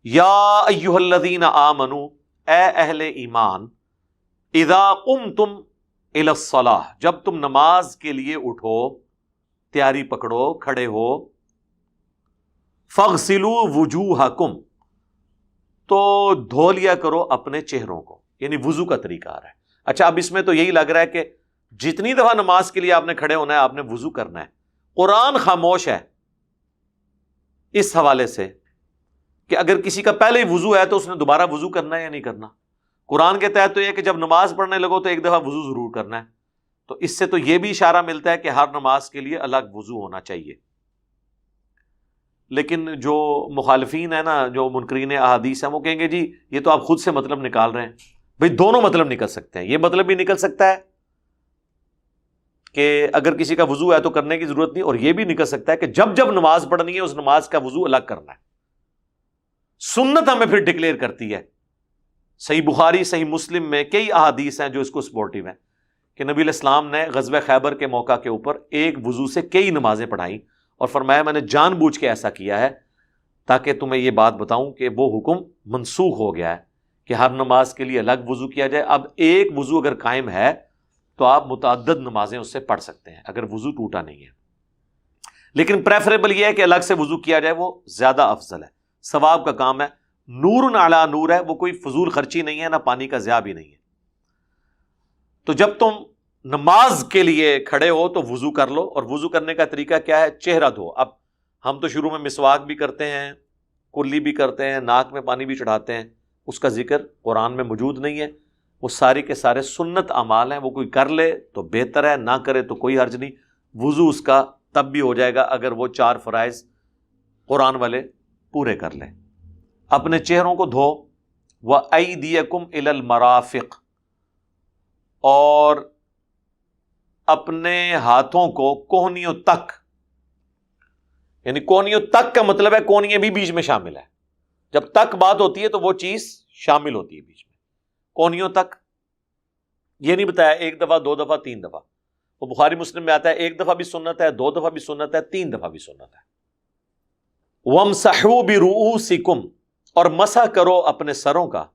یا ایھا الذین آمنوا، اے اہل ایمان، اذا قمتم الی الصلاۃ، جب تم نماز کے لیے اٹھو، تیاری پکڑو، کھڑے ہو، فاغسلوا وجوہکم، تو دھو لیا کرو اپنے چہروں کو، یعنی وضو کا طریقہ آ رہا ہے۔ اچھا، اب اس میں تو یہی لگ رہا ہے کہ جتنی دفعہ نماز کے لیے آپ نے کھڑے ہونا ہے آپ نے وضو کرنا ہے۔ قرآن خاموش ہے اس حوالے سے کہ اگر کسی کا پہلے ہی وضو ہے تو اس نے دوبارہ وضو کرنا ہے یا نہیں کرنا۔ قرآن کے تحت تو یہ کہ جب نماز پڑھنے لگو تو ایک دفعہ وضو ضرور کرنا ہے، تو اس سے تو یہ بھی اشارہ ملتا ہے کہ ہر نماز کے لیے الگ وضو ہونا چاہیے۔ لیکن جو مخالفین ہیں نا، جو منکرین احادیث ہیں، وہ کہیں گے جی یہ تو آپ خود سے مطلب نکال رہے ہیں۔ بھئی دونوں مطلب نکل سکتے ہیں، یہ مطلب بھی نکل سکتا ہے کہ اگر کسی کا وضو ہے تو کرنے کی ضرورت نہیں، اور یہ بھی نکل سکتا ہے کہ جب جب نماز پڑھنی ہے اس نماز کا وضو الگ کرنا ہے۔ سنت ہمیں پھر ڈکلیئر کرتی ہے، صحیح بخاری صحیح مسلم میں کئی احادیث ہیں جو اس کو سپورٹیو ہیں کہ نبی علیہ السلام نے غزوہ خیبر کے موقع کے اوپر ایک وضو سے کئی نمازیں پڑھائیں، اور فرمایا میں نے جان بوجھ کے ایسا کیا ہے تاکہ تمہیں یہ بات بتاؤں کہ وہ حکم منسوخ ہو گیا ہے کہ ہر نماز کے لیے الگ وضو کیا جائے۔ اب ایک وضو اگر قائم ہے تو آپ متعدد نمازیں اس سے پڑھ سکتے ہیں اگر وضو ٹوٹا نہیں ہے، لیکن پریفریبل یہ ہے کہ الگ سے وضو کیا جائے، وہ زیادہ افضل ہے، ثواب کا کام ہے، نور علی نور ہے، وہ کوئی فضول خرچی نہیں ہے، نہ پانی کا ضیاع بھی نہیں ہے۔ تو جب تم نماز کے لیے کھڑے ہو تو وضو کر لو، اور وضو کرنے کا طریقہ کیا ہے؟ چہرہ دھو۔ اب ہم تو شروع میں مسواک بھی کرتے ہیں، کلی بھی کرتے ہیں، ناک میں پانی بھی چڑھاتے ہیں، اس کا ذکر قرآن میں موجود نہیں ہے، وہ سارے کے سارے سنت اعمال ہیں، وہ کوئی کر لے تو بہتر ہے، نہ کرے تو کوئی حرج نہیں، وضو اس کا تب بھی ہو جائے گا اگر وہ 4 فرائض قرآن والے پورے کر لیں۔ اپنے چہروں کو دھو، وَأَيْدِيَكُمْ إِلَى الْمَرَافِقِ، اور اپنے ہاتھوں کو کوہنیوں تک، یعنی کوہنیوں تک کا مطلب ہے کوہنیاں بھی بیچ میں شامل ہے، جب تک بات ہوتی ہے تو وہ چیز شامل ہوتی ہے بیچ میں، کوہنیوں تک۔ یہ نہیں بتایا 1 دفعہ 2 دفعہ 3 دفعہ، وہ بخاری مسلم میں آتا ہے 1 دفعہ بھی سنت ہے، 2 دفعہ بھی سنت ہے، 3 دفعہ بھی سنت ہے۔ وَامْسَحُوا بِرُؤُوسِكُمْ، اور مسح کرو اپنے سروں کا،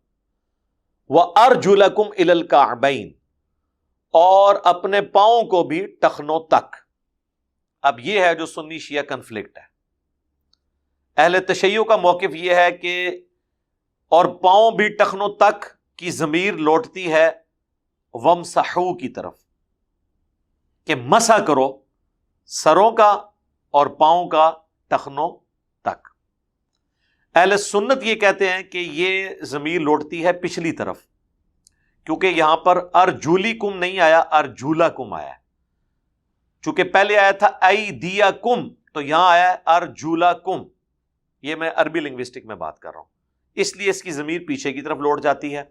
وَأَرْجُلَكُمْ إِلَى الْكَعْبَيْنِ، اور اپنے پاؤں کو بھی ٹخنوں تک۔ اب یہ ہے جو سنی شیعہ کنفلکٹ ہے۔ اہل تشیع کا موقف یہ ہے کہ اور پاؤں بھی ٹخنوں تک کی ضمیر لوٹتی ہے وَامْسَحُوا کی طرف، کہ مسح کرو سروں کا اور پاؤں کا ٹخنوں تک۔ اہل سنت یہ کہتے ہیں کہ یہ ضمیر لوٹتی ہے پچھلی طرف، کیونکہ یہاں پر ارجولیکم نہیں آیا، ارجولکم آیا، چونکہ پہلے آیا تھا ایدیکم، تو یہاں آیا ہے ارجولکم۔ یہ میں عربی لنگوسٹک میں بات کر رہا ہوں، اس لیے اس کی ضمیر پیچھے کی طرف لوٹ جاتی ہے۔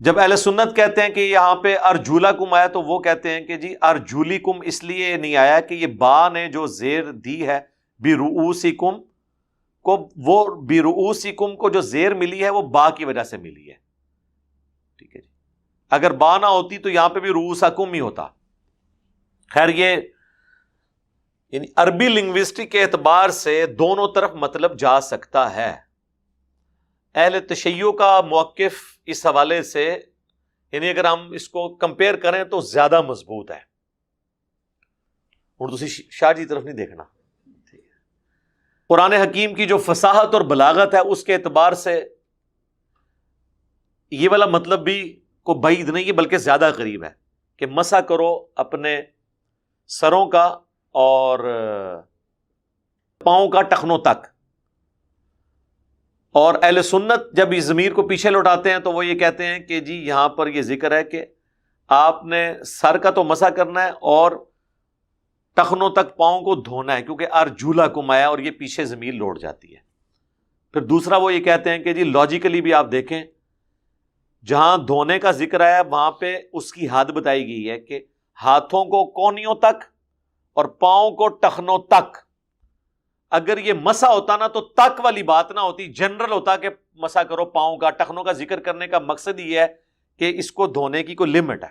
جب اہل سنت کہتے ہیں کہ یہاں پہ ارجولکم آیا تو وہ کہتے ہیں کہ جی ارجولیکم اس لیے نہیں آیا کہ یہ با نے جو زیر دی ہے برؤوسکم کو، وہ برؤوسکم کو جو زیر ملی ہے وہ با کی وجہ سے ملی ہے، ٹھیک ہے جی۔ اگر با نہ ہوتی تو یہاں پہ بھی رؤوسکم ہی ہوتا۔ خیر، یہ یعنی عربی لنگوسٹک کے اعتبار سے دونوں طرف مطلب جا سکتا ہے۔ اہل تشیع کا موقف اس حوالے سے، یعنی اگر ہم اس کو کمپیئر کریں تو زیادہ مضبوط ہے۔ اور دوسری شاہ جی طرف نہیں دیکھنا، قرآن حکیم کی جو فصاحت اور بلاغت ہے اس کے اعتبار سے یہ والا مطلب بھی کوئی بعید نہیں ہے، بلکہ زیادہ قریب ہے کہ مسح کرو اپنے سروں کا اور پاؤں کا ٹخنوں تک۔ اور اہل سنت جب اس ضمیر کو پیچھے لوٹاتے ہیں تو وہ یہ کہتے ہیں کہ جی یہاں پر یہ ذکر ہے کہ آپ نے سر کا تو مسح کرنا ہے اور ٹخنوں تک پاؤں کو دھونا ہے، کیونکہ ارجولکم آیا اور یہ پیچھے ضمیر لوٹ جاتی ہے۔ پھر دوسرا وہ یہ کہتے ہیں کہ جی لاجیکلی بھی آپ دیکھیں، جہاں دھونے کا ذکر آیا وہاں پہ اس کی حد بتائی گئی ہے کہ ہاتھوں کو کونیوں تک اور پاؤں کو ٹخنوں تک۔ اگر یہ مسح ہوتا نا تو تک والی بات نہ ہوتی، جنرل ہوتا کہ مسح کرو پاؤں کا۔ ٹخنوں کا ذکر کرنے کا مقصد یہ ہے کہ اس کو دھونے کی کوئی لمٹ ہے۔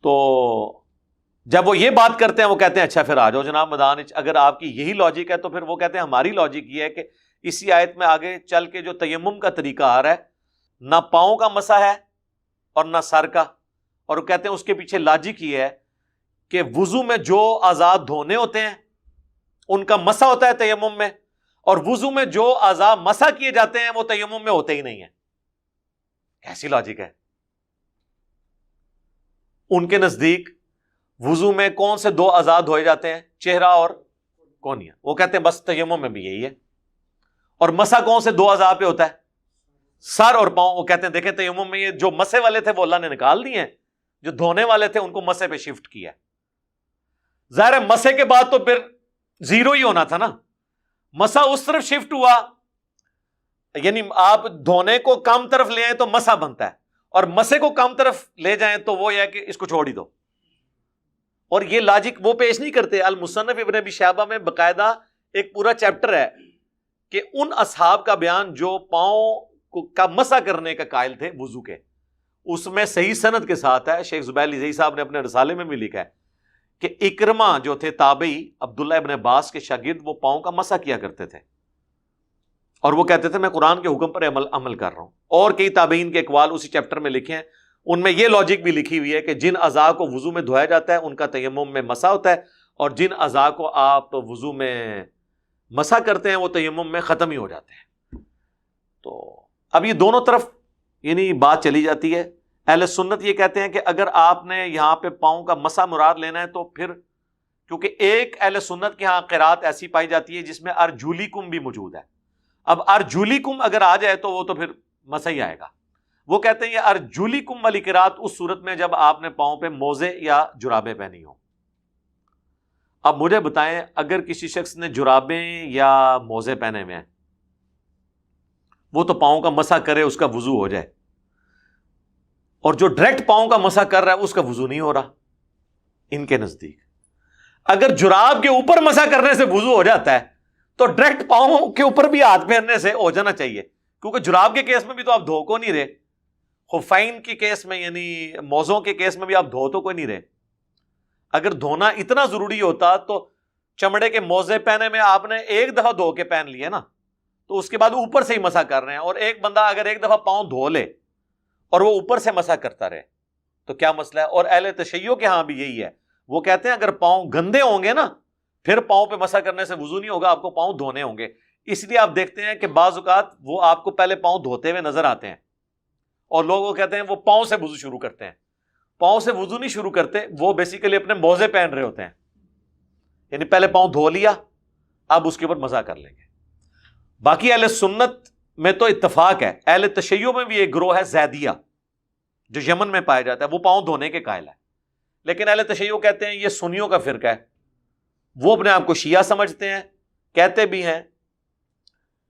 تو جب وہ یہ بات کرتے ہیں وہ کہتے ہیں اچھا پھر آ جاؤ جناب میدان، اگر آپ کی یہی لاجک ہے تو پھر وہ کہتے ہیں ہماری لاجک یہ ہے کہ اسی آیت میں آگے چل کے جو تیمم کا طریقہ آ رہا ہے، نہ پاؤں کا مسح ہے اور نہ سر کا، اور وہ کہتے ہیں اس کے پیچھے لاجک یہ ہے کہ وضو میں جو اعضاء دھونے ہوتے ہیں ان کا مسح ہوتا ہے تیمم میں، اور وضو میں جو اعضاء مسح کیے جاتے ہیں وہ تیمم میں ہوتے ہی نہیں ہیں۔ کیسی لاجک ہے؟ ان کے نزدیک وضو میں کون سے دو اعضاء دھوئے جاتے ہیں؟ چہرہ اور کونیا۔ وہ کہتے ہیں بس تیمم میں بھی یہی ہے۔ اور مسح کون سے دو اعضاء پہ ہوتا ہے؟ سر اور پاؤں۔ وہ کہتے ہیں دیکھیں تیمم میں یہ جو مسح والے تھے وہ اللہ نے نکال دیے ہیں، جو دھونے والے تھے ان کو مسح پہ شفٹ کیا۔ ظاہر ہے مسح کے بعد تو پھر زیرو ہی ہونا تھا نا، مسح اس طرف شفٹ ہوا، یعنی آپ دھونے کو کم طرف لے آئیں تو مسح بنتا ہے، اور مسح کو کم طرف لے جائیں تو وہ یہ ہے کہ اس کو چھوڑ ہی دو۔ اور یہ لاجک وہ پیش نہیں کرتے۔ المصنف ابن ابی شیبہ میں باقاعدہ ایک پورا چیپٹر ہے کہ ان اصحاب کا بیان جو پاؤں کا مسح کرنے کا قائل تھے وضو کے، اس میں صحیح سند کے ساتھ ہے۔ شیخ زبیر لذیذ صاحب نے اپنے رسالے میں بھی لکھا ہے کہ اکرمہ جو تھے تابعی عبداللہ ابن عباس کے شاگرد، وہ پاؤں کا مسح کیا کرتے تھے، اور وہ کہتے تھے میں قرآن کے حکم پر عمل کر رہا ہوں۔ اور کئی تابعین کے اقوال اسی چیپٹر میں لکھے ہیں، ان میں یہ لاجک بھی لکھی ہوئی ہے کہ جن اعضاء کو وضو میں دھویا جاتا ہے ان کا تیمم میں مسح ہوتا ہے، اور جن اعضاء کو آپ وضو میں مسح کرتے ہیں وہ تیمم میں ختم ہی ہو جاتے ہیں۔ تو اب یہ دونوں طرف یعنی بات چلی جاتی ہے۔ اہل سنت یہ کہتے ہیں کہ اگر آپ نے یہاں پہ پاؤں کا مسح مراد لینا ہے تو پھر، کیونکہ ایک اہل سنت کے ہاں قرات ایسی پائی جاتی ہے جس میں ارجولیکم بھی موجود ہے، اب ارجولیکم اگر آ جائے تو وہ تو پھر مسح ہی آئے گا۔ وہ کہتے ہیں یہ ارجولیکم والی قرات اس صورت میں جب آپ نے پاؤں پہ موزے یا جرابیں پہنی ہوں۔ اب مجھے بتائیں اگر کسی شخص نے جرابیں یا موزے پہنے ہوئے ہیں، وہ تو پاؤں کا مسح کرے اس کا وضو ہو جائے، اور جو ڈائریکٹ پاؤں کا مسح کر رہا ہے اس کا وضو نہیں ہو رہا ان کے نزدیک۔ اگر جراب کے اوپر مسح کرنے سے وضو ہو جاتا ہے تو ڈائریکٹ پاؤں کے اوپر بھی ہاتھ پھیرنے سے ہو جانا چاہیے، کیونکہ جراب کے کیس میں بھی تو آپ دھو کو نہیں رہے، خفین کے کیس میں یعنی موزوں کے کیس میں بھی آپ دھو تو کوئی نہیں رہے۔ اگر دھونا اتنا ضروری ہوتا تو چمڑے کے موزے پہنے میں آپ نے ایک دفعہ دھو کے پہن لیے نا، تو اس کے بعد اوپر سے ہی مسح کر رہے ہیں، اور ایک بندہ اگر ایک دفعہ پاؤں دھو لے اور وہ اوپر سے مسح کرتا رہے تو کیا مسئلہ ہے؟ اور اہل تشیع کے ہاں بھی یہی ہے، وہ کہتے ہیں اگر پاؤں گندے ہوں گے نا پھر پاؤں پہ مسح کرنے سے وضو نہیں ہوگا، آپ کو پاؤں دھونے ہوں گے۔ اس لیے آپ دیکھتے ہیں کہ بعض اوقات وہ آپ کو پہلے پاؤں دھوتے ہوئے نظر آتے ہیں، اور لوگ وہ کہتے ہیں وہ پاؤں سے وضو شروع کرتے ہیں۔ پاؤں سے وضو نہیں شروع کرتے، وہ بیسیکلی اپنے موزے پہن رہے ہوتے ہیں، یعنی پہلے پاؤں دھو لیا اب اس کے اوپر مسح کر لیں گے۔ باقی اہل سنت میں تو اتفاق ہے، اہل تشیع میں بھی ایک گروہ ہے زیدیہ جو یمن میں پایا جاتا ہے، وہ پاؤں دھونے کے قائل ہے، لیکن اہل تشیع کہتے ہیں یہ سنیوں کا فرقہ ہے، وہ اپنے آپ کو شیعہ سمجھتے ہیں، کہتے بھی ہیں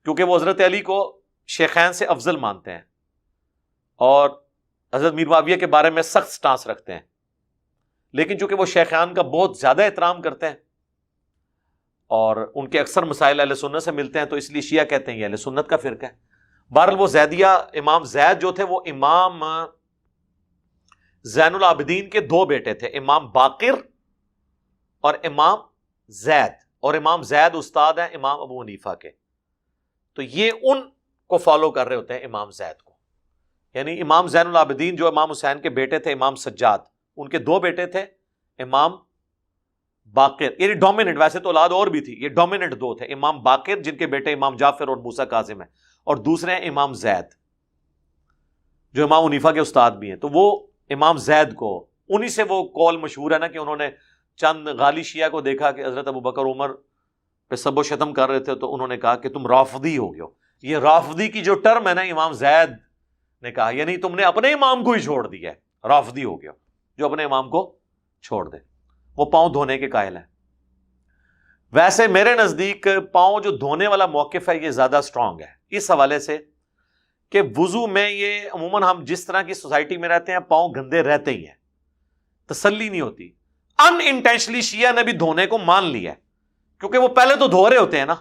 کیونکہ وہ حضرت علی کو شیخین سے افضل مانتے ہیں اور حضرت میر معاویہ کے بارے میں سخت سٹانس رکھتے ہیں، لیکن چونکہ وہ شیخان کا بہت زیادہ احترام کرتے ہیں اور ان کے اکثر مسائل اہل سنت سے ملتے ہیں، تو اس لیے شیعہ کہتے ہیں یہ اہل سنت کا فرقہ ہے۔ بہرحال وہ زیدیہ، امام زید جو تھے وہ امام زین العابدین کے دو بیٹے تھے، امام باقر اور امام زید، اور امام زید استاد ہیں امام ابو حنیفہ کے، تو یہ ان کو فالو کر رہے ہوتے ہیں امام زید کو، یعنی امام زین العابدین جو امام حسین کے بیٹے تھے امام سجاد، ان کے دو بیٹے تھے امام باقر، یعنی ڈومیننٹ، ویسے تو اولاد اور بھی تھی، یہ ڈومیننٹ دو تھے، امام باقر جن کے بیٹے امام جعفر اور موسیٰ کاظم ہیں، اور دوسرے ہیں امام زید جو امام حنیفہ کے استاد بھی ہیں۔ تو وہ امام زید کو، انہی سے وہ قول مشہور ہے نا کہ انہوں نے چند غالی شیعہ کو دیکھا کہ حضرت ابو بکر عمر پہ سب و شتم کر رہے تھے، تو انہوں نے کہا کہ تم رافضی ہو گئے ہو۔ یہ رافضی کی جو ٹرم ہے نا امام زید نے کہا، یعنی تم نے اپنے امام کو ہی چھوڑ دیا ہے، رافضی ہو گئے ہو، جو اپنے امام کو چھوڑ دے۔ وہ پاؤں دھونے کے قائل ہیں۔ ویسے میرے نزدیک پاؤں جو دھونے والا موقف ہے یہ زیادہ سٹرونگ ہے اس حوالے سے کہ وضو میں یہ عموماً ہم جس طرح کی سوسائٹی میں رہتے ہیں پاؤں گندے رہتے ہی ہیں، تسلی نہیں ہوتی۔ ان انٹینشنلی شیعہ نے بھی دھونے کو مان لیا ہے، کیونکہ وہ پہلے تو دھو رہے ہوتے ہیں نا،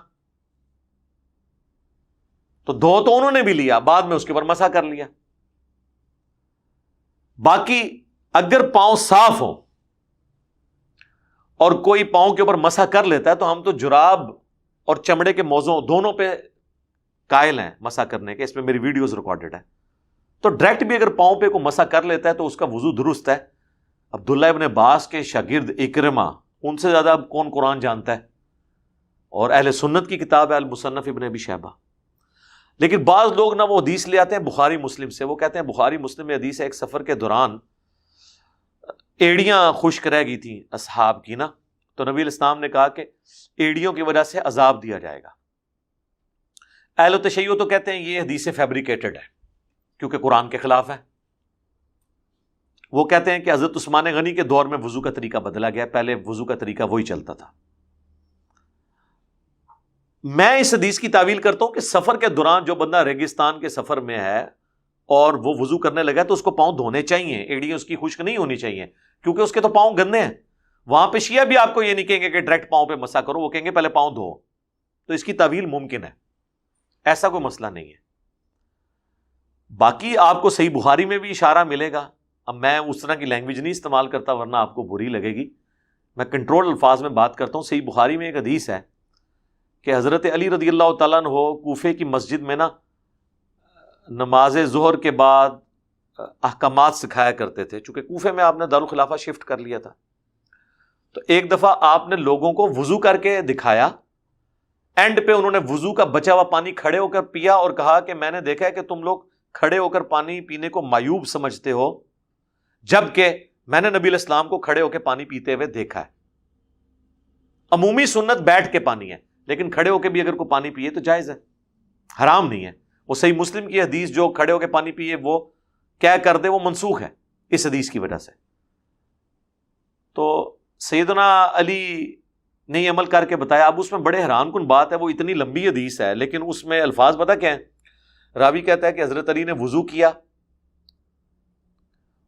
تو دھو تو انہوں نے بھی لیا، بعد میں اس کے اوپر مسح کر لیا۔ باقی اگر پاؤں صاف ہو اور کوئی پاؤں کے اوپر مسح کر لیتا ہے تو ہم تو جراب اور چمڑے کے موزوں دونوں پہ قائل ہیں مسح کرنے کے، اس میں میری ویڈیوز ریکارڈڈ ہے. تو ڈائریکٹ بھی اگر پاؤں پہ کوئی مسح کر لیتا ہے تو اس کا وضو درست ہے. عبداللہ ابن عباس کے شاگرد اکرمہ، ان سے زیادہ اب کون قرآن جانتا ہے، اور اہل سنت کی کتاب ہے المصنف ابن ابی شیبہ. لیکن بعض لوگ نا وہ حدیث لے آتے ہیں بخاری مسلم سے، وہ کہتے ہیں بخاری مسلم میں حدیث ہے ایک سفر کے دوران ایڑیاں خشک رہ گئی تھیں اصحاب کی نا، تو نبی علیہ السلام نے کہا کہ ایڑیوں کی وجہ سے عذاب دیا جائے گا. اہل تشیع تو کہتے ہیں یہ حدیث فیبریکیٹڈ ہے کیونکہ قرآن کے خلاف ہے. وہ کہتے ہیں کہ حضرت عثمان غنی کے دور میں وضو کا طریقہ بدلا گیا، پہلے وضو کا طریقہ وہی چلتا تھا. میں اس حدیث کی تعویل کرتا ہوں کہ سفر کے دوران جو بندہ ریگستان کے سفر میں ہے اور وہ وضو کرنے لگا تو اس کو پاؤں دھونے چاہیے، ایڑیاں اس کی خشک نہیں ہونی چاہیے کیونکہ اس کے تو پاؤں گندے ہیں. وہاں پہ شیعہ بھی آپ کو یہ نہیں کہیں گے کہ ڈائریکٹ پاؤں پہ مسح کرو، وہ کہیں گے پہلے پاؤں دھو. تو اس کی تعویل ممکن ہے، ایسا کوئی مسئلہ نہیں ہے. باقی آپ کو صحیح بخاری میں بھی اشارہ ملے گا. اب میں اس طرح کی لینگویج نہیں استعمال کرتا ورنہ آپ کو بری لگے گی، میں کنٹرول الفاظ میں بات کرتا ہوں. صحیح بخاری میں ایک حدیث ہے کہ حضرت علی رضی اللہ تعالیٰ عنہ کوفے کی مسجد میں نا نماز ظہر کے بعد احکامات سکھایا کرتے تھے. چونکہ کوفے میں آپ نے دارالخلافہ شفٹ کر لیا تھا، تو ایک دفعہ آپ نے لوگوں کو وضو کر کے دکھایا. اینڈ پہ انہوں نے وضو کا بچا ہوا پانی کھڑے ہو کر پیا اور کہا کہ میں نے دیکھا ہے کہ تم لوگ کھڑے ہو کر پانی پینے کو معیوب سمجھتے ہو، جبکہ میں نے نبی علیہ السلام کو کھڑے ہو کے پانی پیتے ہوئے دیکھا ہے. عمومی سنت بیٹھ کے پانی ہے، لیکن کھڑے ہو کے بھی اگر کوئی پانی پیے تو جائز ہے، حرام نہیں ہے. وہ صحیح مسلم کی حدیث جو کھڑے ہو کے پانی پیے وہ کیا کر دے وہ منسوخ ہے اس حدیث کی وجہ سے. تو سیدنا علی نے یہ عمل کر کے بتایا. اب اس میں بڑے حیران کن بات ہے، وہ اتنی لمبی حدیث ہے لیکن اس میں الفاظ پتہ کیا ہیں؟ راوی کہتا ہے کہ حضرت علی نے وضو کیا،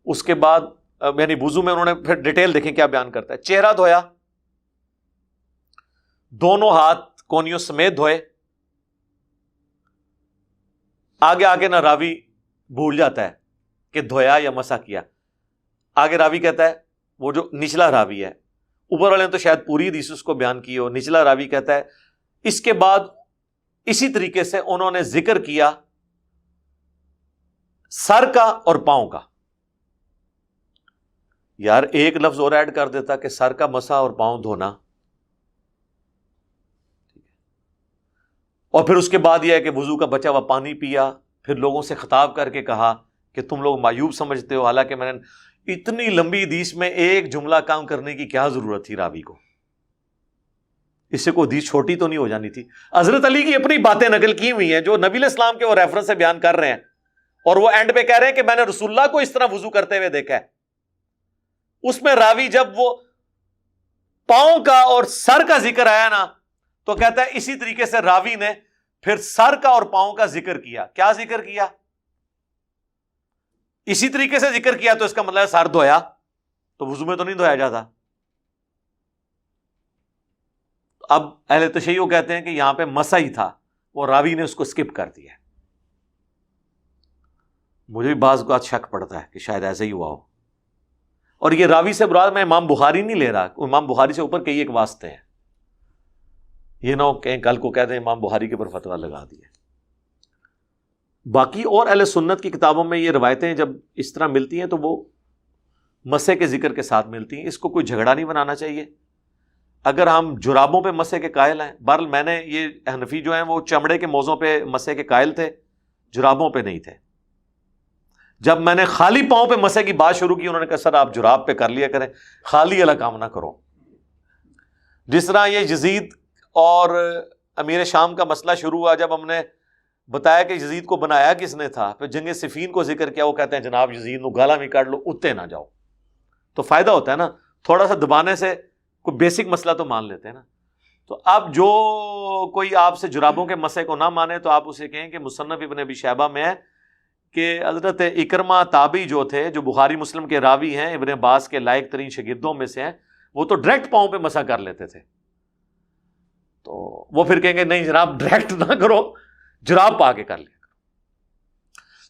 اس کے بعد یعنی وضو میں انہوں نے پھر ڈیٹیل دیکھیں کیا بیان کرتا ہے. چہرہ دھویا، دونوں ہاتھ کونیوں سمیت دھوئے. آگے آگے نہ راوی بھول جاتا ہے کہ دھویا یا مسح کیا. آگے راوی کہتا ہے، وہ جو نچلا راوی ہے، اوپر والے نے تو شاید پوری حدیث اس کو بیان کی ہو، نچلا راوی کہتا ہے اس کے بعد اسی طریقے سے انہوں نے ذکر کیا سر کا اور پاؤں کا. یار ایک لفظ اور ایڈ کر دیتا کہ سر کا مسح اور پاؤں دھونا، اور پھر اس کے بعد یہ ہے کہ وضو کا بچا ہوا پانی پیا. پھر لوگوں سے خطاب کر کے کہا کہ تم لوگ معیوب سمجھتے ہو، حالانکہ میں نے اتنی لمبی حدیث میں ایک جملہ کام کرنے کی کیا ضرورت تھی راوی کو؟ اس سے کوئی حدیث چھوٹی تو نہیں ہو جانی تھی. حضرت علی کی اپنی باتیں نقل کی ہوئی ہیں جو نبی علیہ السلام کے وہ ریفرنس سے بیان کر رہے ہیں، اور وہ اینڈ پہ کہہ رہے ہیں کہ میں نے رسول اللہ کو اس طرح وضو کرتے ہوئے دیکھا ہے. اس میں راوی جب وہ پاؤں کا اور سر کا ذکر آیا نا تو کہتا ہے اسی طریقے سے راوی نے پھر سر کا اور پاؤں کا ذکر کیا. کیا ذکر کیا؟ اسی طریقے سے ذکر کیا، تو اس کا مطلب ہے سر دھویا، تو وضو میں تو نہیں دھویا جاتا. اب اہل تشیع کہتے ہیں کہ یہاں پہ مسح ہی تھا، وہ راوی نے اس کو سکپ کر دیا. مجھے بھی بعض اوقات شک پڑتا ہے کہ شاید ایسا ہی ہوا ہو. اور یہ راوی سے مراد میں امام بخاری نہیں لے رہا، امام بخاری سے اوپر کئی ایک واسطے ہیں. یہ نہ ہو کہیں کل کو کہتے ہیں امام بخاری کے اوپر فتویٰ لگا دیا. باقی اور اہل سنت کی کتابوں میں یہ روایتیں جب اس طرح ملتی ہیں تو وہ مسح کے ذکر کے ساتھ ملتی ہیں. اس کو کوئی جھگڑا نہیں بنانا چاہیے. اگر ہم جرابوں پہ مسح کے قائل ہیں، بہرحال میں نے یہ حنفی جو ہیں وہ چمڑے کے موزوں پہ مسح کے قائل تھے، جرابوں پہ نہیں تھے. جب میں نے خالی پاؤں پہ مسح کی بات شروع کی انہوں نے کہا سر آپ جراب پہ کر لیا کریں، خالی والا کام نہ کرو. جس طرح یہ یزید اور امیر شام کا مسئلہ شروع ہوا، جب ہم نے بتایا کہ یزید کو بنایا کس نے تھا، پھر جنگ صفین کو ذکر کیا، وہ کہتے ہیں جناب یزید نو گالا بھی کاٹ لو اتے نہ جاؤ. تو فائدہ ہوتا ہے نا، تھوڑا سا دبانے سے کوئی بیسک مسئلہ تو مان لیتے ہیں نا. تو اب جو کوئی آپ سے جرابوں کے مسح کو نہ مانے تو آپ اسے کہیں کہ مصنف ابن ابی شیبہ میں ہے کہ حضرت اکرمہ تابعی جو تھے، جو بخاری مسلم کے راوی ہیں، ابن عباس کے لائق ترین شاگردوں میں سے ہیں، وہ تو ڈائریکٹ پاؤں پہ مسح کر لیتے تھے. تو وہ پھر کہیں گے نہیں جناب ڈائریکٹ نہ کرو، جراب پا کے کر لیا.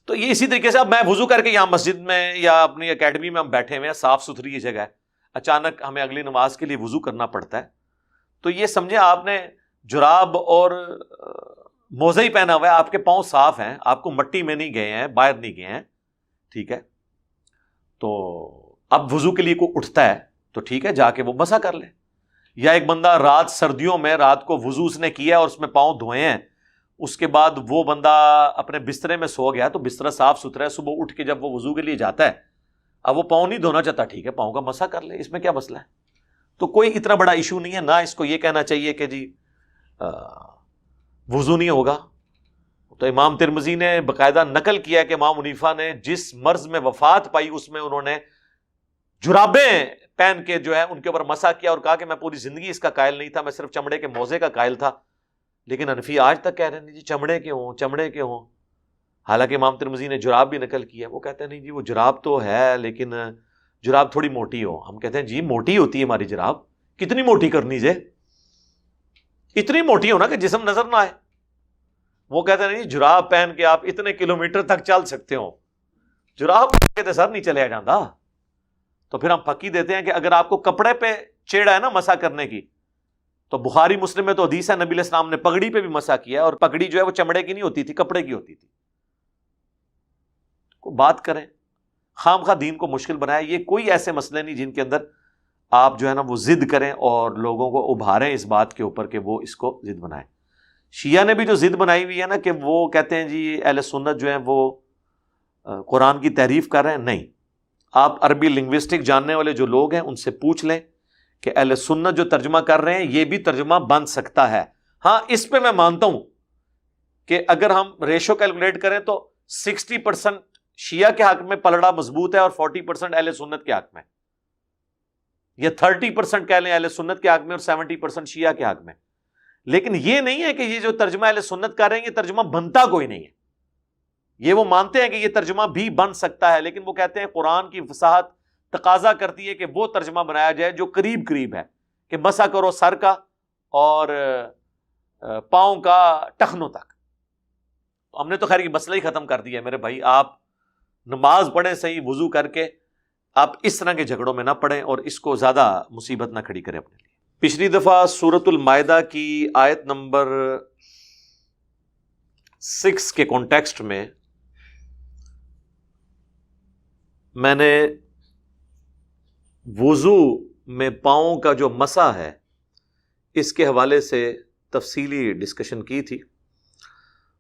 تو یہ اسی طریقے سے اب میں وضو کر کے یہاں مسجد میں یا اپنی اکیڈمی میں ہم بیٹھے ہوئے ہیں، صاف ستھری یہ جگہ ہے. اچانک ہمیں اگلی نماز کے لیے وضو کرنا پڑتا ہے، تو یہ سمجھیں آپ نے جراب اور موزہ ہی پہنا ہوا ہے، آپ کے پاؤں صاف ہیں، آپ کو مٹی میں نہیں گئے ہیں، باہر نہیں گئے ہیں، ٹھیک ہے، تو اب وضو کے لیے کوئی اٹھتا ہے تو ٹھیک ہے، جا کے وہ مسح کر لے. یا ایک بندہ رات سردیوں میں رات کو وضو اس نے کیا اور اس میں پاؤں دھوئے ہیں، اس کے بعد وہ بندہ اپنے بسترے میں سو گیا تو بسترا صاف ستھرا ہے، صبح اٹھ کے جب وہ وضو کے لیے جاتا ہے اب وہ پاؤں نہیں دھونا چاہتا، ٹھیک ہے، پاؤں کا مسح کر لے، اس میں کیا مسئلہ ہے؟ تو کوئی اتنا بڑا ایشو نہیں ہے. نہ اس کو یہ کہنا چاہیے کہ جی وضو نہیں ہوگا. تو امام ترمذی نے باقاعدہ نقل کیا کہ امام حنیفہ نے جس مرض میں وفات پائی اس میں انہوں نے جرابیں پہن کے جو ہے ان کے اوپر مسح کیا اور کہا کہ میں پوری زندگی اس کا قائل نہیں تھا، میں صرف چمڑے کے موزے کا قائل تھا. لیکن حنفی آج تک کہہ رہے ہیں جی چمڑے کے ہوں، چمڑے کے ہوں. حالانکہ امام ترمذی نے جراب بھی نقل کیا، وہ کہتے ہیں نہیں جی وہ جراب تو ہے لیکن جراب تھوڑی موٹی ہو. ہم کہتے ہیں جی موٹی ہوتی ہے ہماری جراب، کتنی موٹی کرنی جے، اتنی موٹی ہو نا کہ جسم نظر نہ آئے. وہ کہتے ہیں نہیں جراب پہن کے آپ اتنے کلومیٹر تک چل سکتے ہو، جراب پہن کے سر نہیں چلیا جاتا. تو پھر ہم پکی دیتے ہیں کہ اگر آپ کو کپڑے پہ چیڑا ہے نا مسح کرنے کی، تو بخاری مسلم میں تو حدیث ہے نبی علیہ السلام نے پگڑی پہ بھی مسح کیا، اور پگڑی جو ہے وہ چمڑے کی نہیں ہوتی تھی، کپڑے کی ہوتی تھی. بات کریں، خام خواہ دین کو مشکل بنایا. یہ کوئی ایسے مسئلے نہیں جن کے اندر آپ جو ہے نا وہ ضد کریں اور لوگوں کو ابھاریں اس بات کے اوپر کہ وہ اس کو ضد بنائیں. شیعہ نے بھی جو ضد بنائی ہوئی ہے نا کہ وہ کہتے ہیں جی اہل سنت جو ہیں وہ قرآن کی تحریف کر رہے ہیں. نہیں، آپ عربی لنگوسٹک جاننے والے جو لوگ ہیں ان سے پوچھ لیں کہ اہل سنت جو ترجمہ کر رہے ہیں یہ بھی ترجمہ بن سکتا ہے. ہاں اس پہ میں مانتا ہوں کہ اگر ہم ریشو کیلکولیٹ کریں تو 60% شیعہ کے حق میں پلڑا مضبوط ہے اور 40% اہل سنت کے حق میں، یا 30% کہہ لیں اہل سنت کے حق میں اور 70% شیعہ کے حق میں. لیکن یہ نہیں ہے کہ یہ جو ترجمہ اہل سنت کر رہے ہیں یہ ترجمہ بنتا کوئی نہیں ہے. یہ وہ مانتے ہیں کہ یہ ترجمہ بھی بن سکتا ہے، لیکن وہ کہتے ہیں قرآن کی فصاحت تقاضا کرتی ہے کہ وہ ترجمہ بنایا جائے جو قریب قریب ہے، کہ مسح کرو سر کا اور پاؤں کا ٹخنوں تک. ہم نے تو خیر یہ مسئلہ ہی ختم کر دیا ہے میرے بھائی. آپ نماز پڑھیں صحیح وضو کر کے، آپ اس طرح کے جھگڑوں میں نہ پڑیں اور اس کو زیادہ مصیبت نہ کھڑی کریں اپنے لیے. پچھلی دفعہ سورۃ المائدہ کی آیت نمبر 6 کے کانٹیکسٹ میں میں نے وضو میں پاؤں کا جو مسح ہے اس کے حوالے سے تفصیلی ڈسکشن کی تھی.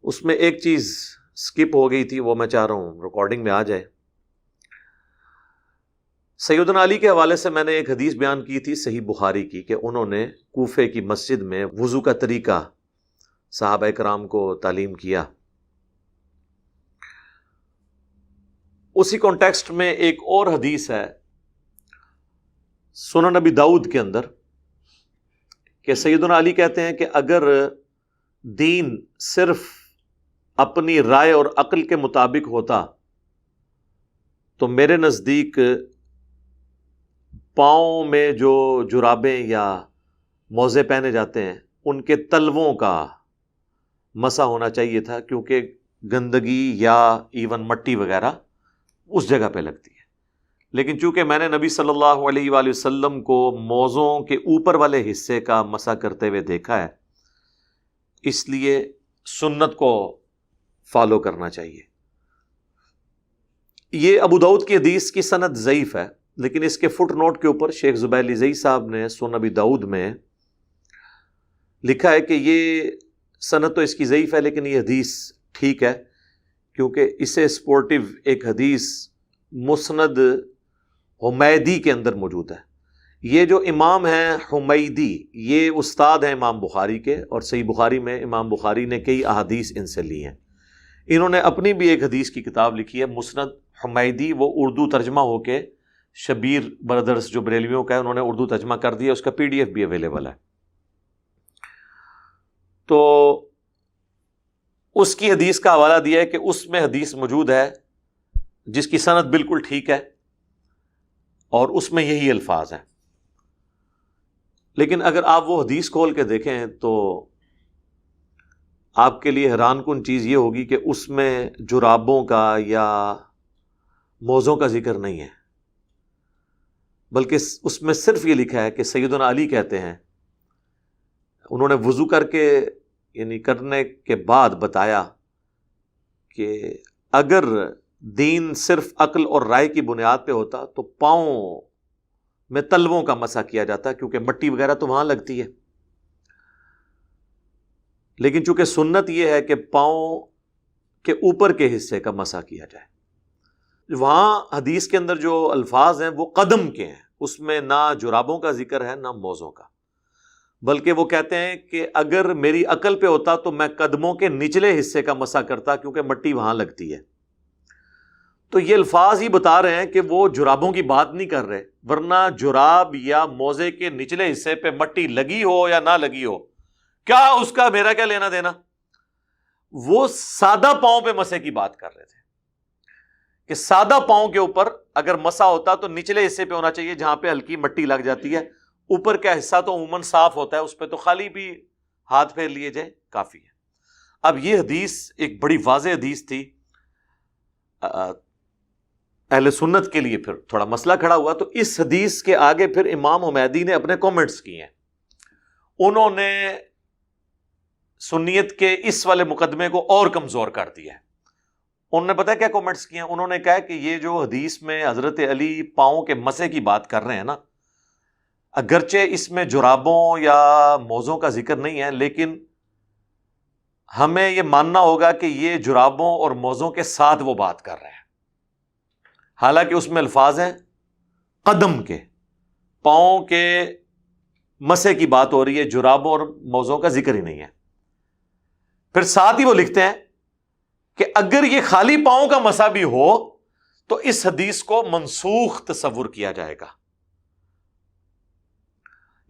اس میں ایک چیز سکپ ہو گئی تھی، وہ میں چاہ رہا ہوں ریکارڈنگ میں آ جائے. سیدنا علی کے حوالے سے میں نے ایک حدیث بیان کی تھی صحیح بخاری کی، کہ انہوں نے کوفے کی مسجد میں وضو کا طریقہ صحابہ کرام کو تعلیم کیا. اسی کانٹیکسٹ میں ایک اور حدیث ہے سنن نبی داؤد کے اندر کہ سیدنا علی کہتے ہیں کہ اگر دین صرف اپنی رائے اور عقل کے مطابق ہوتا تو میرے نزدیک پاؤں میں جو جرابیں یا موزے پہنے جاتے ہیں ان کے تلووں کا مسح ہونا چاہیے تھا، کیونکہ گندگی یا ایون مٹی وغیرہ اس جگہ پہ لگتی ہے. لیکن چونکہ میں نے نبی صلی اللہ علیہ وآلہ وسلم کو موزوں کے اوپر والے حصے کا مسح کرتے ہوئے دیکھا ہے، اس لیے سنت کو فالو کرنا چاہیے. یہ ابو داؤد کی حدیث کی سند ضعیف ہے، لیکن اس کے فٹ نوٹ کے اوپر شیخ زبیر لیزئی صاحب نے سنن نبی داؤد میں لکھا ہے کہ یہ سند تو اس کی ضعیف ہے لیکن یہ حدیث ٹھیک ہے، کیونکہ اسے سپورٹیو ایک حدیث مسند حمیدی کے اندر موجود ہے. یہ جو امام ہیں حمیدی یہ استاد ہیں امام بخاری کے، اور صحیح بخاری میں امام بخاری نے کئی احادیث ان سے لی ہیں. انہوں نے اپنی بھی ایک حدیث کی کتاب لکھی ہے مسند حمیدی، وہ اردو ترجمہ ہو کے شبیر بردرز جو بریلویوں کا ہے انہوں نے اردو ترجمہ کر دیا، اس کا PDF بھی اویلیبل ہے. تو اس کی حدیث کا حوالہ دیا ہے کہ اس میں حدیث موجود ہے جس کی سند بالکل ٹھیک ہے اور اس میں یہی الفاظ ہیں. لیکن اگر آپ وہ حدیث کھول کے دیکھیں تو آپ کے لیے حیران کن چیز یہ ہوگی کہ اس میں جرابوں کا یا موزوں کا ذکر نہیں ہے. بلکہ اس میں صرف یہ لکھا ہے کہ سیدنا علی کہتے ہیں، انہوں نے وضو کر کے یعنی کرنے کے بعد بتایا کہ اگر دین صرف عقل اور رائے کی بنیاد پہ ہوتا تو پاؤں میں تلووں کا مسح کیا جاتا، کیونکہ مٹی وغیرہ تو وہاں لگتی ہے، لیکن چونکہ سنت یہ ہے کہ پاؤں کے اوپر کے حصے کا مسح کیا جائے۔ وہاں حدیث کے اندر جو الفاظ ہیں وہ قدم کے ہیں، اس میں نہ جرابوں کا ذکر ہے نہ موزوں کا، بلکہ وہ کہتے ہیں کہ اگر میری عقل پہ ہوتا تو میں قدموں کے نچلے حصے کا مسح کرتا، کیونکہ مٹی وہاں لگتی ہے۔ تو یہ الفاظ ہی بتا رہے ہیں کہ وہ جرابوں کی بات نہیں کر رہے، ورنہ جراب یا موزے کے نچلے حصے پہ مٹی لگی ہو یا نہ لگی ہو، کیا اس کا میرا کیا لینا دینا؟ وہ سادہ پاؤں پہ مسح کی بات کر رہے تھے کہ سادہ پاؤں کے اوپر اگر مسح ہوتا تو نچلے حصے پہ ہونا چاہیے جہاں پہ ہلکی مٹی لگ جاتی ہے، اوپر کا حصہ تو عموماً صاف ہوتا ہے، اس پہ تو خالی بھی ہاتھ پھیر لیے جائے کافی ہے۔ اب یہ حدیث ایک بڑی واضح حدیث تھی، اہل سنت کے لیے پھر تھوڑا مسئلہ کھڑا ہوا، تو اس حدیث کے آگے پھر امام حمیدی نے اپنے کومنٹس کیے ہیں۔ انہوں نے سنیت کے اس والے مقدمے کو اور کمزور کر دیا ہے۔ انہوں نے پتہ کیا کومنٹس کیے ہیں؟ انہوں نے کہا کہ یہ جو حدیث میں حضرت علی پاؤں کے مسح کی بات کر رہے ہیں نا، اگرچہ اس میں جرابوں یا موزوں کا ذکر نہیں ہے، لیکن ہمیں یہ ماننا ہوگا کہ یہ جرابوں اور موزوں کے ساتھ وہ بات کر رہے ہیں، حالانکہ اس میں الفاظ ہیں قدم کے، پاؤں کے مسح کی بات ہو رہی ہے، جرابوں اور موزوں کا ذکر ہی نہیں ہے۔ پھر ساتھ ہی وہ لکھتے ہیں کہ اگر یہ خالی پاؤں کا مسح بھی ہو تو اس حدیث کو منسوخ تصور کیا جائے گا،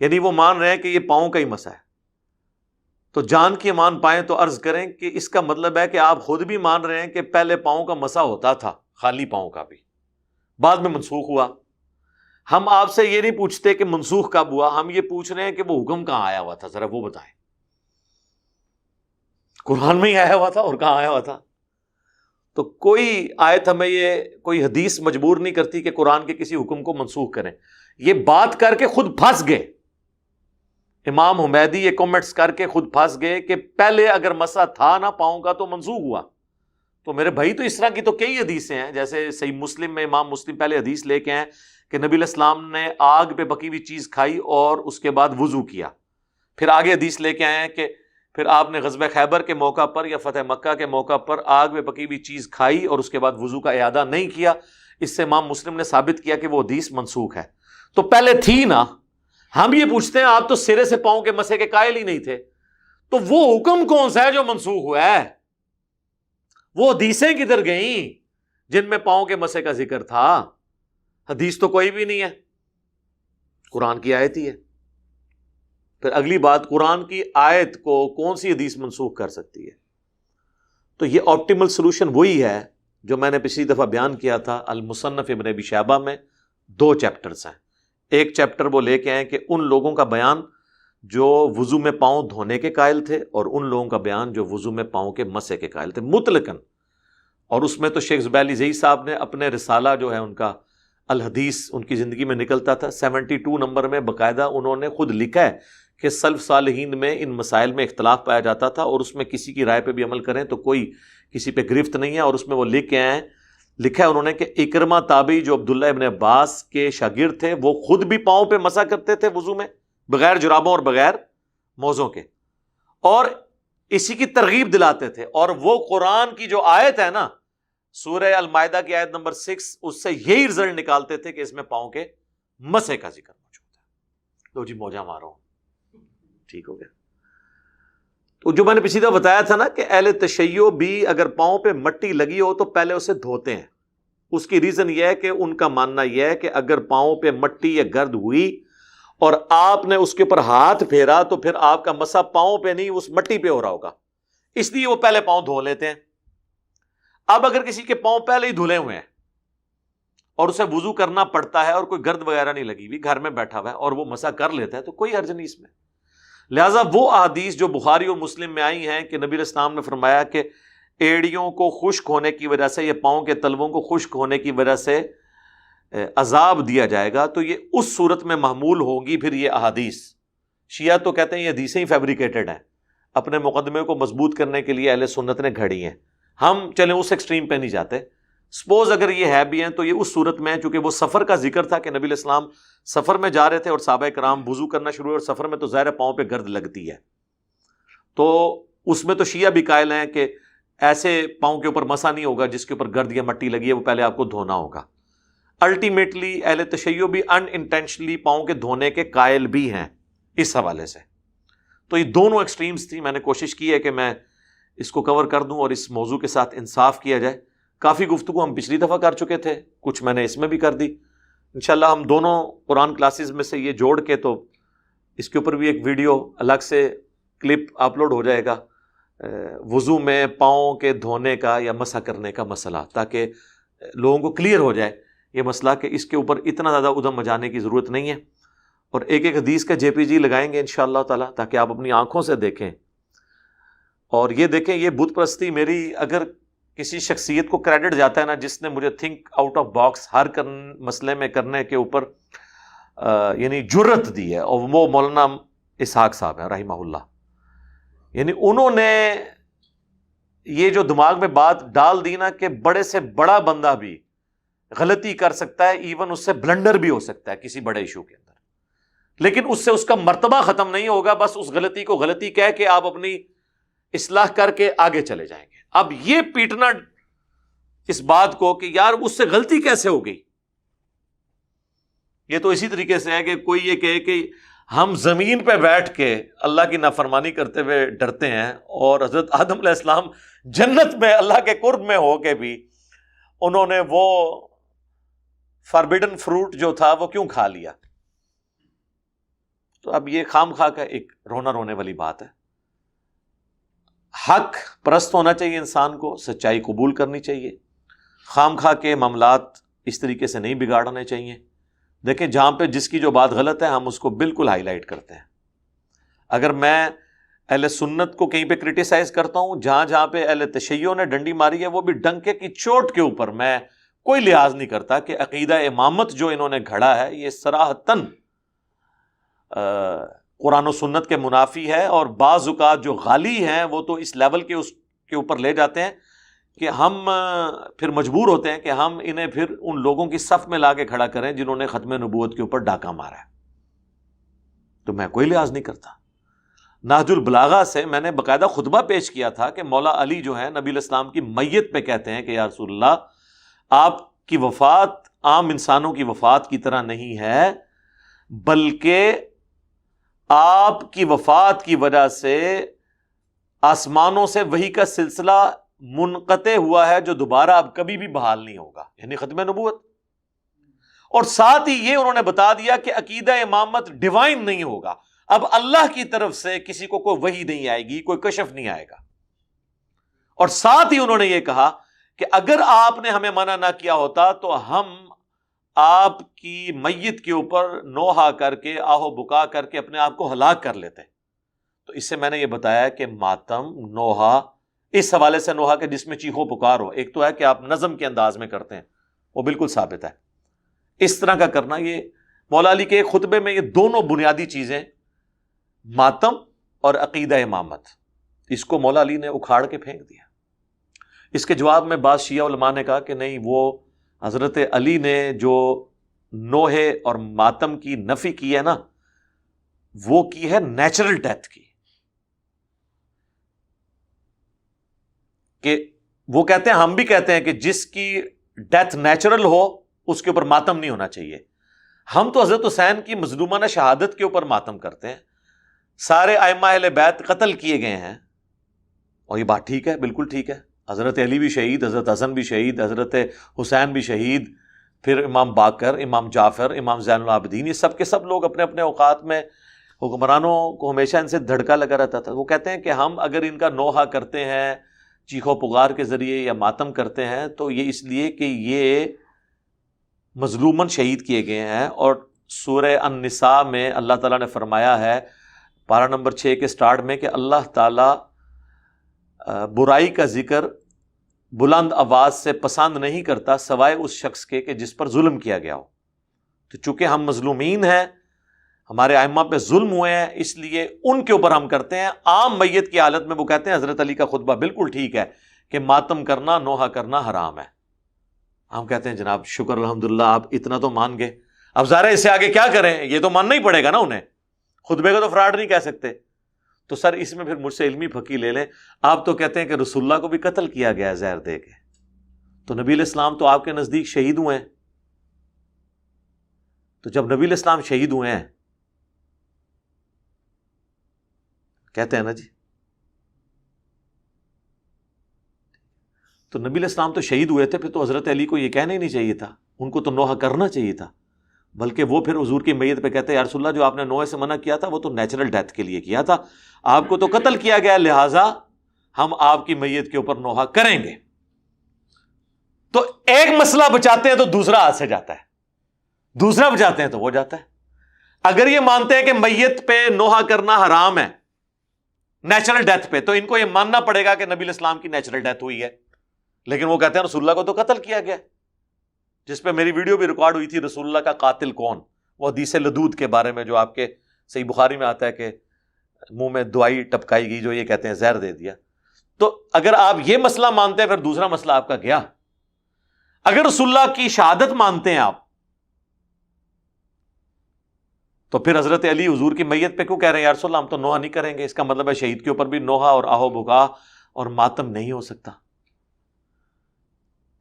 یعنی وہ مان رہے ہیں کہ یہ پاؤں کا ہی مسح ہے۔ تو جان کی امان پائیں تو عرض کریں کہ اس کا مطلب ہے کہ آپ خود بھی مان رہے ہیں کہ پہلے پاؤں کا مسح ہوتا تھا، خالی پاؤں کا بھی، بعد میں منسوخ ہوا۔ ہم آپ سے یہ نہیں پوچھتے کہ منسوخ کب ہوا، ہم یہ پوچھ رہے ہیں کہ وہ حکم کہاں آیا ہوا تھا، ذرا وہ بتائیں۔ قرآن میں ہی آیا ہوا تھا اور کہاں آیا ہوا تھا؟ تو کوئی آیت ہمیں یہ کوئی حدیث مجبور نہیں کرتی کہ قرآن کے کسی حکم کو منسوخ کریں۔ یہ بات کر کے خود پھنس گئے امام حمیدی، یہ کمنٹس کر کے خود پھنس گئے کہ پہلے اگر مسح تھا نا پاؤں کا تو منسوخ ہوا۔ تو میرے بھائی تو اس طرح کی تو کئی حدیثیں ہیں، جیسے صحیح مسلم میں امام مسلم پہلے حدیث لے کے ہیں کہ نبی علیہ السلام نے آگ پہ پکی ہوئی چیز کھائی اور اس کے بعد وضو کیا۔ پھر آگے حدیث لے کے آئے ہیں کہ پھر آپ نے غزوہ خیبر کے موقع پر یا فتح مکہ کے موقع پر آگ میں پکی ہوئی چیز کھائی اور اس کے بعد وضو کا اعادہ نہیں کیا۔ اس سے امام مسلم نے ثابت کیا کہ وہ حدیث منسوخ ہے۔ تو پہلے تھی نا، ہم یہ پوچھتے ہیں آپ تو سرے سے پاؤں کے مسح کے قائل ہی نہیں تھے، تو وہ حکم کون سا ہے جو منسوخ ہوا ہے؟ وہ حدیثیں کدھر گئیں جن میں پاؤں کے مسح کا ذکر تھا؟ حدیث تو کوئی بھی نہیں ہے، قرآن کی آیت ہی ہے۔ پھر اگلی بات، قرآن کی آیت کو کون سی حدیث منسوخ کر سکتی ہے؟ تو یہ آپٹیمل سولوشن وہی ہے جو میں نے پچھلی دفعہ بیان کیا تھا۔ المصنف ابن ابی شیبہ میں 2 چیپٹرز ہیں، ایک چیپٹر وہ لے کے آئے کہ ان لوگوں کا بیان جو وضو میں پاؤں دھونے کے قائل تھے اور ان لوگوں کا بیان جو وضو میں پاؤں کے مسح کے قائل تھے مطلقاً۔ اور اس میں تو شیخ زبیلی زئی صاحب نے اپنے رسالہ جو ہے ان کا الحدیث ان کی زندگی میں نکلتا تھا، 72 نمبر میں باقاعدہ انہوں نے خود لکھا ہے کہ سلف صالحین میں ان مسائل میں اختلاف پایا جاتا تھا اور اس میں کسی کی رائے پہ بھی عمل کریں تو کوئی کسی پہ گرفت نہیں ہے۔ اور اس میں وہ لکھ کے آئے ہیں، لکھا ہے انہوں نے کہ اکرمہ تابعی جو عبداللہ ابن عباس کے شاگرد تھے وہ خود بھی پاؤں پہ مسح کرتے تھے وضو میں، بغیر جرابوں اور بغیر موزوں کے، اور اسی کی ترغیب دلاتے تھے۔ اور وہ قرآن کی جو آیت ہے نا، سورہ المائدہ کی آیت نمبر 6، اس سے یہی رزلٹ نکالتے تھے کہ اس میں پاؤں کے مسح کا ذکر موجود ہے۔ تو جی موجہ مارو، ٹھیک ہو گیا۔ تو جو میں نے پچھلی دفعہ بتایا تھا نا کہ اہل تشیع بھی اگر پاؤں پہ مٹی لگی ہو تو پہلے اسے دھوتے ہیں۔ اس کی ریزن یہ ہے کہ ان کا ماننا یہ ہے کہ اگر پاؤں پہ مٹی یا گرد ہوئی اور آپ نے اس کے اوپر ہاتھ پھیرا تو پھر آپ کا مسح پاؤں پہ نہیں اس مٹی پہ ہو رہا ہوگا، اس لیے وہ پہلے پاؤں دھو لیتے ہیں۔ اب اگر کسی کے پاؤں پہلے ہی دھلے ہوئے ہیں اور اسے وضو کرنا پڑتا ہے اور کوئی گرد وغیرہ نہیں لگی ہوئی، گھر میں بیٹھا ہوا ہے اور وہ مسح کر لیتا ہے تو کوئی حرج نہیں اس میں۔ لہٰذا وہ احادیث جو بخاری اور مسلم میں آئی ہیں کہ نبی علیہ السلام نے فرمایا کہ ایڑیوں کو خشک ہونے کی وجہ سے یا پاؤں کے تلووں کو خشک ہونے کی وجہ سے عذاب دیا جائے گا تو یہ اس صورت میں محمول ہوگی پھر یہ احادیث. شیعہ تو کہتے ہیں یہ حدیثیں ہی فیبریکیٹڈ ہیں، اپنے مقدمے کو مضبوط کرنے کے لیے اہل سنت نے گھڑی ہیں. ہم چلیں اس ایکسٹریم پہ نہیں جاتے. سپوز اگر یہ ہے بھی ہیں تو یہ اس صورت میں، چونکہ وہ سفر کا ذکر تھا کہ نبی علیہ السلام سفر میں جا رہے تھے اور صحابہ کرام وضو کرنا شروع ہوئے، اور سفر میں تو ظاہر پاؤں پہ گرد لگتی ہے، تو اس میں تو شیعہ بھی قائل ہیں کہ ایسے پاؤں کے اوپر مسا نہیں ہوگا جس کے اوپر گرد یا مٹی لگی ہے، وہ پہلے آپ کو دھونا ہوگا. الٹیمیٹلی اہل تشیع بھی ان انٹینشنلی پاؤں کے دھونے کے قائل بھی ہیں اس حوالے سے. تو یہ دونوں ایکسٹریمز تھی. میں نے کوشش کی ہے کہ میں اس کو کور کر دوں اور اس موضوع کے ساتھ انصاف کیا جائے. کافی گفتگو ہم پچھلی دفعہ کر چکے تھے، کچھ میں نے اس میں بھی کر دی. انشاءاللہ ہم دونوں قرآن کلاسز میں سے یہ جوڑ کے تو اس کے اوپر بھی ایک ویڈیو الگ سے کلپ اپلوڈ ہو جائے گا، وضو میں پاؤں کے دھونے کا یا مسح کرنے کا مسئلہ، تاکہ لوگوں کو کلیئر ہو جائے یہ مسئلہ کہ اس کے اوپر اتنا زیادہ ادھم مچانے کی ضرورت نہیں ہے. اور ایک ایک حدیث کا جے پی جی لگائیں گے انشاءاللہ تعالی، تاکہ آپ اپنی آنکھوں سے دیکھیں اور یہ دیکھیں. یہ بت پرستی میری اگر کسی شخصیت کو کریڈٹ جاتا ہے نا، جس نے مجھے تھنک آؤٹ آف باکس ہر مسئلے میں کرنے کے اوپر یعنی جرت دی ہے، اور وہ مولانا اسحاق صاحب ہیں رحمہ اللہ. یعنی انہوں نے یہ جو دماغ میں بات ڈال دی نا کہ بڑے سے بڑا بندہ بھی غلطی کر سکتا ہے، ایون اس سے بلنڈر بھی ہو سکتا ہے کسی بڑے ایشو کے اندر، لیکن اس سے اس کا مرتبہ ختم نہیں ہوگا. بس اس غلطی کو غلطی کہہ کے آپ اپنی اصلاح کر کے آگے چلے جائیں گے. اب یہ پیٹنا اس بات کو کہ یار اس سے غلطی کیسے ہو گئی، یہ تو اسی طریقے سے ہے کہ کوئی یہ کہے کہ ہم زمین پہ بیٹھ کے اللہ کی نافرمانی کرتے ہوئے ڈرتے ہیں، اور حضرت آدم علیہ السلام جنت میں اللہ کے قرب میں ہو کے بھی انہوں نے وہ فاربیڈن فروٹ جو تھا وہ کیوں کھا لیا. تو اب یہ خام خواہ کا ایک رونا رونے والی بات ہے. حق پرست ہونا چاہیے انسان کو، سچائی قبول کرنی چاہیے، خام خواہ کے معاملات اس طریقے سے نہیں بگاڑنے چاہیے. دیکھیں جہاں پہ جس کی جو بات غلط ہے ہم اس کو بالکل ہائی لائٹ کرتے ہیں. اگر میں اہل سنت کو کہیں پہ کرٹیسائز کرتا ہوں، جہاں جہاں پہ اہل تشیع نے ڈنڈی ماری ہے وہ بھی ڈنکے کی چوٹ کے اوپر، میں کوئی لحاظ نہیں کرتا کہ عقیدہ امامت جو انہوں نے گھڑا ہے یہ صراحتاً قرآن و سنت کے منافی ہے. اور بعض اوقات جو غالی ہیں وہ تو اس لیول کے اس کے اوپر لے جاتے ہیں کہ ہم پھر مجبور ہوتے ہیں کہ ہم انہیں پھر ان لوگوں کی صف میں لا کے کھڑا کریں جنہوں نے ختم نبوت کے اوپر ڈاکہ مارا ہے. تو میں کوئی لحاظ نہیں کرتا. نہج البلاغہ سے میں نے باقاعدہ خطبہ پیش کیا تھا کہ مولا علی جو ہیں نبی علیہ السلام کی میت پہ کہتے ہیں کہ یا رسول اللہ آپ کی وفات عام انسانوں کی وفات کی طرح نہیں ہے، بلکہ آپ کی وفات کی وجہ سے آسمانوں سے وحی کا سلسلہ منقطع ہوا ہے جو دوبارہ اب کبھی بھی بحال نہیں ہوگا، یعنی ختم نبوت. اور ساتھ ہی یہ انہوں نے بتا دیا کہ عقیدہ امامت ڈیوائن نہیں ہوگا، اب اللہ کی طرف سے کسی کو کوئی وحی نہیں آئے گی، کوئی کشف نہیں آئے گا. اور ساتھ ہی انہوں نے یہ کہا کہ اگر آپ نے ہمیں منع نہ کیا ہوتا تو ہم آپ کی میت کے اوپر نوحہ کر کے آہو بکا کر کے اپنے آپ کو ہلاک کر لیتے. تو اس سے میں نے یہ بتایا کہ ماتم نوحہ اس حوالے سے نوحہ کے جس میں چیخو پکار ہو، ایک تو ہے کہ آپ نظم کے انداز میں کرتے ہیں، وہ بالکل ثابت ہے. اس طرح کا کرنا، یہ مولا علی کے ایک خطبے میں یہ دونوں بنیادی چیزیں ماتم اور عقیدہ امامت، اس کو مولا علی نے اکھاڑ کے پھینک دیا. اس کے جواب میں بعض شیعہ علماء نے کہا کہ نہیں، وہ حضرت علی نے جو نوحے اور ماتم کی نفی کی ہے نا، وہ کی ہے نیچرل ڈیتھ کی. کہ وہ کہتے ہیں، ہم بھی کہتے ہیں کہ جس کی ڈیتھ نیچرل ہو اس کے اوپر ماتم نہیں ہونا چاہیے. ہم تو حضرت حسین کی مظلومانہ شہادت کے اوپر ماتم کرتے ہیں. سارے ائمہ اہل بیت قتل کیے گئے ہیں، اور یہ بات ٹھیک ہے، بالکل ٹھیک ہے. حضرت علی بھی شہید، حضرت حسن بھی شہید، حضرت حسین بھی شہید، پھر امام باقر، امام جعفر، امام زین العابدین، یہ سب کے سب لوگ اپنے اپنے اوقات میں حکمرانوں کو ہمیشہ ان سے دھڑکا لگا رہتا تھا. وہ کہتے ہیں کہ ہم اگر ان کا نوحہ کرتے ہیں چیخو پکار کے ذریعے یا ماتم کرتے ہیں تو یہ اس لیے کہ یہ مظلوماً شہید کیے گئے ہیں. اور سورہ النساء میں اللہ تعالیٰ نے فرمایا ہے پارہ نمبر 6 کے سٹارٹ میں کہ اللہ تعالیٰ برائی کا ذکر بلند آواز سے پسند نہیں کرتا سوائے اس شخص کے کہ جس پر ظلم کیا گیا ہو. تو چونکہ ہم مظلومین ہیں، ہمارے ائمہ پہ ظلم ہوئے ہیں، اس لیے ان کے اوپر ہم کرتے ہیں. عام میت کی حالت میں وہ کہتے ہیں حضرت علی کا خطبہ بالکل ٹھیک ہے کہ ماتم کرنا، نوحہ کرنا حرام ہے. ہم کہتے ہیں جناب شکر الحمدللہ آپ اتنا تو مان گئے، اب ظاہر ہے اس سے آگے کیا کریں، یہ تو ماننا ہی پڑے گا نا انہیں، خطبے کو تو فراڈ نہیں کہہ سکتے. تو سر اس میں پھر مجھ سے علمی پھکی لے لیں. آپ تو کہتے ہیں کہ رسول اللہ کو بھی قتل کیا گیا زہر دے کے، تو نبی علیہ السلام تو آپ کے نزدیک شہید ہوئے ہیں. تو جب نبی علیہ السلام شہید ہوئے ہیں، کہتے ہیں نا جی، تو نبی علیہ السلام تو شہید ہوئے تھے، پھر تو حضرت علی کو یہ کہنا ہی نہیں چاہیے تھا، ان کو تو نوحہ کرنا چاہیے تھا. بلکہ وہ پھر حضور کی میت پہ کہتے ہیں یا رسول اللہ جو آپ نے نوحے سے منع کیا تھا وہ تو نیچرل ڈیتھ کے لیے کیا تھا، آپ کو تو قتل کیا گیا، لہٰذا ہم آپ کی میت کے اوپر نوحہ کریں گے. تو ایک مسئلہ بچاتے ہیں تو دوسرا ہاتھ سے جاتا ہے، دوسرا بچاتے ہیں تو وہ جاتا ہے. اگر یہ مانتے ہیں کہ میت پہ نوحہ کرنا حرام ہے نیچرل ڈیتھ پہ، تو ان کو یہ ماننا پڑے گا کہ نبی علیہ السلام کی نیچرل ڈیتھ ہوئی ہے. لیکن وہ کہتے ہیں رسول اللہ کو تو قتل کیا گیا، جس پہ میری ویڈیو بھی ریکارڈ ہوئی تھی، رسول اللہ کا قاتل کون، وہ حدیث لدود کے بارے میں جو آپ کے صحیح بخاری میں آتا ہے کہ منہ میں دوائی ٹپکائی گئی جو یہ کہتے ہیں زہر دے دیا. تو اگر آپ یہ مسئلہ مانتے ہیں پھر دوسرا مسئلہ آپ کا گیا. اگر رسول اللہ کی شہادت مانتے ہیں آپ، تو پھر حضرت علی حضور کی میت پہ کیوں کہہ رہے ہیں یا رسول اللہ ہم تو نوحہ نہیں کریں گے؟ اس کا مطلب ہے شہید کے اوپر بھی نوحہ اور آہو بکا اور ماتم نہیں ہو سکتا.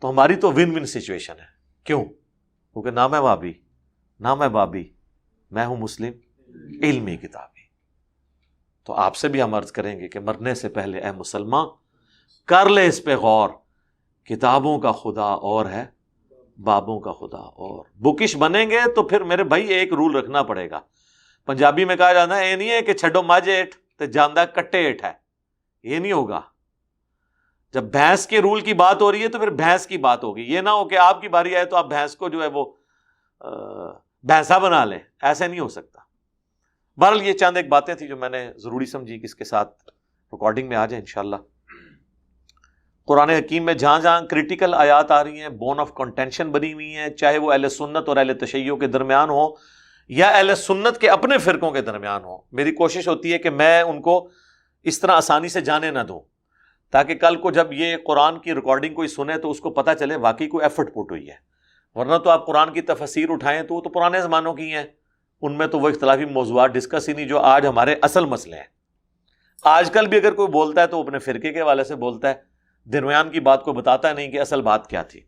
تو ہماری تو ون ون سچویشن ہے. کیوں؟ کیونکہ نہ میں وہابی نہ میں بابی، میں ہوں مسلم علمی کتابی. تو آپ سے بھی ہم عرض کریں گے کہ مرنے سے پہلے اے مسلمان کر لے اس پہ غور، کتابوں کا خدا اور ہے، بابوں کا خدا اور. بکش بنیں گے تو پھر میرے بھائی ایک رول رکھنا پڑے گا. پنجابی میں کہا جاتا ہے یہ نہیں ہے کہ چھڈو ماجھ ہیٹھ تے جاندہ کٹے ہیٹھ ہے، یہ نہیں ہوگا. جب بھینس کے رول کی بات ہو رہی ہے تو پھر بھینس کی بات ہوگی. یہ نہ ہو کہ آپ کی باری آئے تو آپ بھینس کو جو ہے وہ بھینسا بنا لیں، ایسے نہیں ہو سکتا. بہرحال یہ چند ایک باتیں تھیں جو میں نے ضروری سمجھی کہ اس کے ساتھ ریکارڈنگ میں آ جائیں انشاءاللہ. قرآن حکیم میں جہاں جہاں کریٹیکل آیات آ رہی ہیں، بون آف کنٹینشن بنی ہوئی ہیں، چاہے وہ اہل سنت اور اہل تشیع کے درمیان ہو یا اہل سنت کے اپنے فرقوں کے درمیان ہو، میری کوشش ہوتی ہے کہ میں ان کو اس طرح آسانی سے جانے نہ دوں، تاکہ کل کو جب یہ قرآن کی ریکارڈنگ کوئی سنے تو اس کو پتہ چلے واقعی کوئی ایفرٹ پٹ ہوئی ہے. ورنہ تو آپ قرآن کی تفسیر اٹھائیں تو وہ تو پرانے زمانوں کی ہیں، ان میں تو وہ اختلافی موضوعات ڈسکس ہی نہیں جو آج ہمارے اصل مسئلے ہیں. آج کل بھی اگر کوئی بولتا ہے تو وہ اپنے فرقے کے حوالے سے بولتا ہے، درمیان کی بات کو بتاتا ہے نہیں کہ اصل بات کیا تھی.